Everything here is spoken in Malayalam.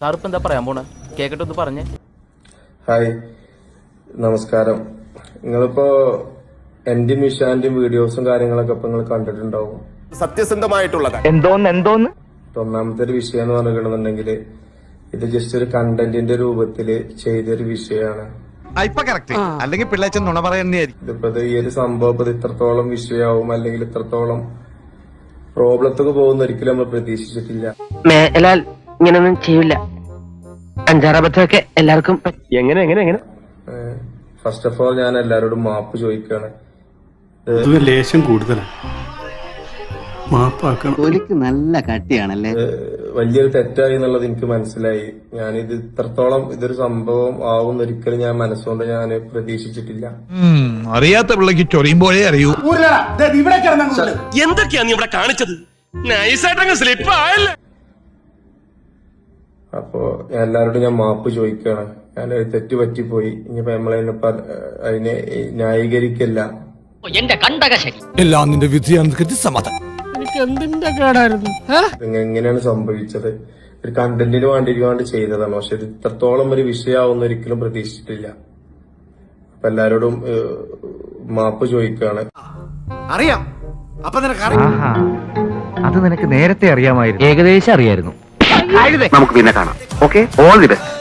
സാറിപ്പോ എന്താ പറയാൻ പോണേ? കേക്കട്ടെ, ഒന്ന് പറഞ്ഞേ. ഹായ്, നമസ്കാരം. നിങ്ങളിപ്പോ എന്റെയും വിഷാന്റെയും വീഡിയോസും കാര്യങ്ങളൊക്കെ ഇപ്പൊ നിങ്ങൾ കണ്ടിട്ടുണ്ടാവും. സത്യസന്ധമായിട്ടുള്ള എന്തോന്ന് ഒന്നാമത്തെ ഒരു വിഷയം എന്ന് പറഞ്ഞിട്ടുണ്ടെങ്കിൽ ഇത് ജസ്റ്റ് ഒരു കണ്ടന്റിന്റെ രൂപത്തില് ചെയ്തൊരു വിഷയമാണ്. അല്ലെങ്കിൽ പിള്ളേച്ചൻ നുണ പറയുന്നതായിരിക്കും. ഇതിപ്പോ ഈ ഒരു സംഭവം ഇപ്പൊ ഇത്രത്തോളം വിഷയമാവും അല്ലെങ്കിൽ ഇത്രത്തോളം പ്രോബ്ലത്തൊക്കെ പോകുന്ന ഒരിക്കലും നമ്മൾ പ്രതീക്ഷിച്ചിട്ടില്ല. മേലാൽ ഇങ്ങനൊന്നും ചെയ്യില്ല. അഞ്ചാറബദ്ധമൊക്കെ എല്ലാവർക്കും എങ്ങനെ ഫസ്റ്റ് ഓഫ് ഓൾ ഞാൻ എല്ലാവരോടും മാപ്പ് ചോദിക്കുകയാണ്. ലേശം കൂടുതലാണ്, മാപ്പാക്കണം. തൊലിക്ക് നല്ല കട്ടിയാണല്ലേ. വലിയൊരു തെറ്റായി എന്നുള്ളത് എനിക്ക് മനസ്സിലായി. ഞാനിത് ഇത്രത്തോളം ഇതൊരു സംഭവം ആവുന്ന ഒരിക്കലും ഞാൻ മനസ്സുകൊണ്ട് ഞാൻ പ്രതീക്ഷിച്ചിട്ടില്ല. അറിയാത്ത പിള്ളക്ക് ചൊറിയുമ്പോഴേ അറിയൂ. എന്തൊക്കെയാ നീ ഇവിടെ കാണിച്ചത്? നൈസായിട്ടങ്ങ് സ്ലിപ്പ് ആയല്ലേ? അപ്പോ എല്ലാവരോടും ഞാൻ മാപ്പ് ചോദിക്കുകയാണ്. ഞാനൊരു തെറ്റ് പറ്റിപ്പോയി. ഇനിയിപ്പോ നമ്മളതിനിപ്പോ അതിനെ ന്യായീകരിക്കല്ല. എല്ലാം നിന്റെ വിധിയാണെന്ന് സമാധാനം. എങ്ങനെയാണ് സംഭവിച്ചത്? ഒരു കണ്ടന്റിന് വേണ്ടി ചെയ്തതാണ്. പക്ഷെ ഇത് ഇത്രത്തോളം ഒരു വിഷയമാവുന്ന ഒരിക്കലും പ്രതീക്ഷിച്ചിട്ടില്ല. അപ്പൊ എല്ലാരോടും മാപ്പ് ചോദിക്കുകയാണ്. അറിയാം. അപ്പൊ അത് നിനക്ക് നേരത്തെ അറിയാമായിരുന്നു. ഏകദേശം അറിയായിരുന്നു. നമുക്ക് പിന്നെ കാണാം. Okay, all the best.